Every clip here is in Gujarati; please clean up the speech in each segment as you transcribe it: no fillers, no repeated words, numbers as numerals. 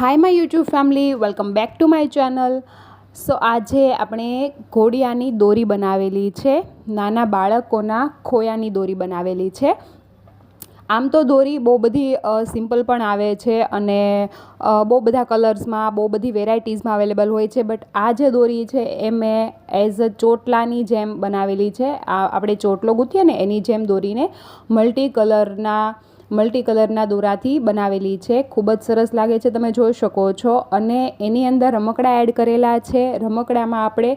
Hi my YouTube family, welcome back to my channel. So આજે આપણે ઘોડિયાની દોરી બનાવેલી છે, નાના બાળકોના ખોયાની દોરી બનાવેલી છે. આમ તો દોરી બહુ બધી સિમ્પલ પણ આવે છે અને બહુ બધા કલર્સમાં, બહુ બધી વેરાયટીઝમાં અવેલેબલ હોય છે. બટ આ જે દોરી છે એ મેં એઝ અ ચોટલાની જેમ બનાવેલી છે. આપણે ચોટલો ગૂંથીએ ને એની જેમ દોરીને મલ્ટી કલરના દોરાથી બનાવેલી છે. ખૂબ જ સરસ લાગે છે, તમે જોઈ શકો છો. અને એની અંદર રમકડા એડ કરેલા છે. રમકડામાં આપણે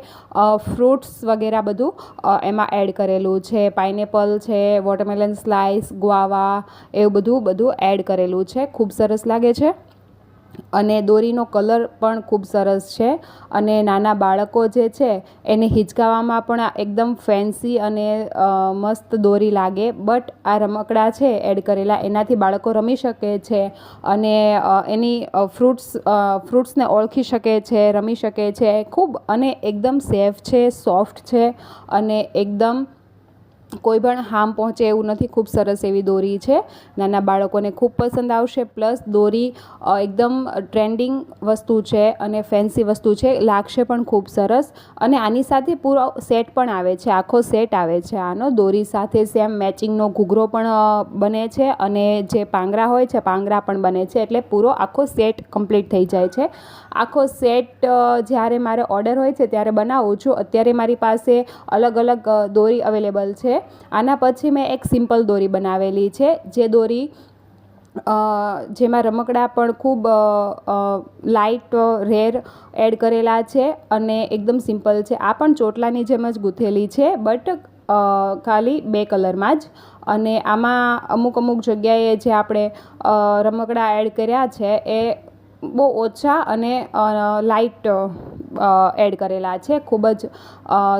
ફ્રૂટ્સ વગેરે બધું એમાં એડ કરેલું છે. પાઇનેપલ છે, વોટરમેલન સ્લાઇસ, ગુઆવા, એવું બધું એડ કરેલું છે. ખૂબ સરસ લાગે છે અને દોરીનો કલર પણ ખૂબ સરસ છે. અને નાના બાળકો જે છે એને હિંચકાવવામાં પણ એકદમ ફેન્સી અને મસ્ત દોરી લાગે. બટ આ રમકડા છે એડ કરેલા, એનાથી બાળકો રમી શકે છે અને એની ફ્રૂટ્સને ઓળખી શકે છે, રમી શકે છે ખૂબ. અને એકદમ સેફ છે, સોફ્ટ છે અને એકદમ કોઈ પણ હાર્મ પહોંચે એવું નથી. ખૂબ સરસ એવી દોરી છે, નાના બાળકોને ખૂબ પસંદ આવશે. પ્લસ દોરી એકદમ ટ્રેન્ડિંગ વસ્તુ છે અને ફેન્સી વસ્તુ છે, લાગશે પણ ખૂબ સરસ. અને આની સાથે પૂરો સેટ પણ આવે છે, આખો સેટ આવે છે આનો. દોરી સાથે સેમ મેચિંગનો ઘૂઘરો પણ બને છે અને જે પાંગરા હોય છે પાંગરા પણ બને છે. એટલે પૂરો આખો સેટ કમ્પ્લીટ થઈ જાય છે. આખો સેટ જ્યારે મારે ઓર્ડર હોય છે ત્યારે બનાવું છું. અત્યારે મારી પાસે અલગ અલગ દોરી અવેલેબલ છે. આના પછી મેં એક સિમ્પલ દોરી બનાવેલી છે, જે દોરી જેમાં રમકડા પણ ખૂબ લાઇટ રેર એડ કરેલા છે અને એકદમ સિમ્પલ છે. આ પણ ચોટલાની જેમ જ ગૂંથેલી છે, બટ ખાલી 2 કલરમાં જ. અને આમાં અમુક જગ્યાએ જે આપણે રમકડા એડ કર્યા છે એ બહુ ઓછા અને લાઇટ એડ કરેલા છે. ખૂબ જ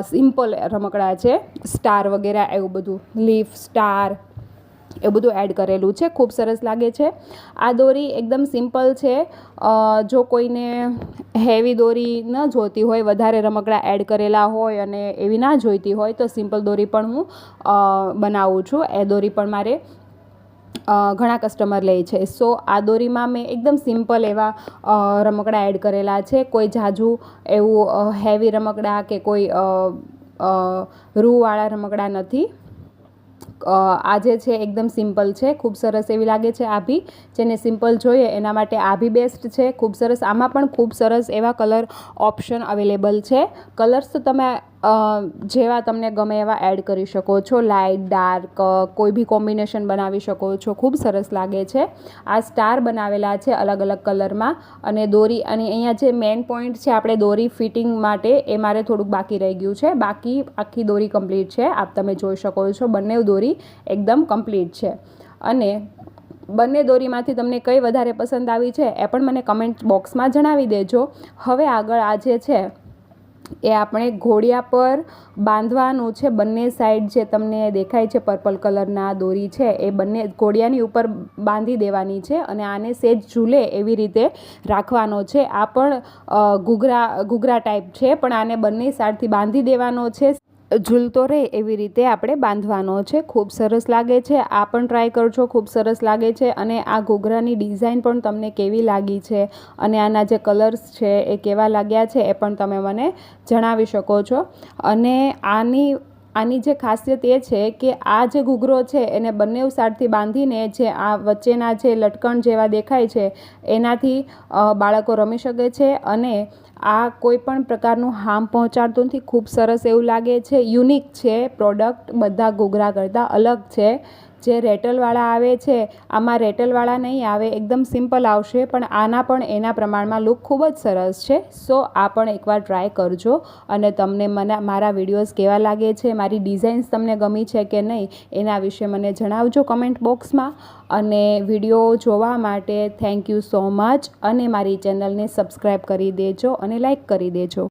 સિમ્પલ રમકડા છે. સ્ટાર વગેરે એવું બધું, લીફ, સ્ટાર એ બધું એડ કરેલું છે. ખૂબ સરસ લાગે છે. આ દોરી એકદમ સિમ્પલ છે. જો કોઈને હેવી દોરી ન જોઈતી હોય, વધારે રમકડા એડ કરેલા હોય અને એવી ના જોઈતી હોય, તો સિમ્પલ દોરી પણ હું બનાવું છું. એ દોરી પણ મારે ઘણા કસ્ટમર લે છે. સો આ દોરીમાં મેં એકદમ સિમ્પલ એવા રમકડા એડ કરેલા છે. કોઈ ઝાઝું એવું હેવી રમકડા કે કોઈ રૂવાળા રમકડા નથી. આ જે છે એકદમ સિમ્પલ છે. ખૂબ સરસ એવી લાગે છે આ બી. જેને સિમ્પલ જોઈએ એના માટે આ બી બેસ્ટ છે. ખૂબ સરસ. આમાં પણ ખૂબ સરસ એવા કલર ઓપ્શન અવેલેબલ છે. કલર્સ તો તમે જેવા તમને ગમે એવા એડ કરી શકો છો. લાઇટ, ડાર્ક, કોઈ બી કોમ્બિનેશન બનાવી શકો છો. ખૂબ સરસ લાગે છે. આ સ્ટાર બનાવેલા છે અલગ અલગ કલરમાં. અને દોરી, અને અહીંયા જે મેઇન પોઈન્ટ છે આપણે દોરી ફિટિંગ માટે, એ મારે થોડુંક બાકી રહી ગયું છે. બાકી આખી દોરી કમ્પ્લીટ છે. આપ તમે જોઈ શકો છો, બંને દોરી એકદમ કમ્પ્લીટ છે. અને બંને દોરીમાંથી તમને કઈ વધારે પસંદ આવી છે એ પણ મને કમેન્ટ બોક્સમાં જણાવી દેજો. હવે આગળ આ જે છે એ આપણે ઘોડિયા પર બાંધવાનું છે. બંને સાઈડ જે તમને દેખાય છે પર્પલ કલરના દોરી છે એ બંને ઘોડિયાની ઉપર બાંધી દેવાની છે અને આને સેજ ઝૂલે એવી રીતે રાખવાનો છે. આ પણ ઘૂઘરા ટાઈપ છે, પણ આને બંને સાઈડથી બાંધી દેવાનો છે. ઝૂલતો રહે એવી રીતે આપણે બાંધવાનો છે. ખૂબ સરસ લાગે છે. આ પણ ટ્રાય કરજો, ખૂબ સરસ લાગે છે. અને આ ઘૂઘરાની ડિઝાઇન પણ તમને કેવી લાગી છે અને આના જે કલર્સ છે એ કેવા લાગ્યા છે એ પણ તમે મને જણાવી શકો છો. અને આની જે ખાસિયત એ છે કે આ જે ઘૂઘરો છે એને બંને સાઈડથી બાંધીને જે આ વચ્ચેના જે લટકણ જેવા દેખાય છે એનાથી બાળકો રમી શકે છે. અને આ કોઈ પણ પ્રકારનું હાર્મ પહોંચાડતું નથી. ખૂબ સરસ એવું લાગે છે. યુનિક છે પ્રોડક્ટ, બધા ઘૂઘરા કરતાં અલગ છે. જે રેટલવાળા આવે છે આમાં રેટલવાળા નહીં આવે, એકદમ સિમ્પલ આવશે. પણ આના પણ એના પ્રમાણમાં લુક ખૂબ જ સરસ છે. સો આ પણ એકવાર ટ્રાય કરજો. અને તમને મારા વિડીયોઝ કેવા લાગે છે, મારી ડિઝાઇન્સ તમને ગમી છે કે નહીં, એના વિશે મને જણાવજો કમેન્ટ બોક્સમાં. અને વિડીયો જોવા માટે થેન્ક યુ સો મચ. અને મારી ચેનલને સબસ્ક્રાઈબ કરી દેજો અને લાઈક કરી દેજો.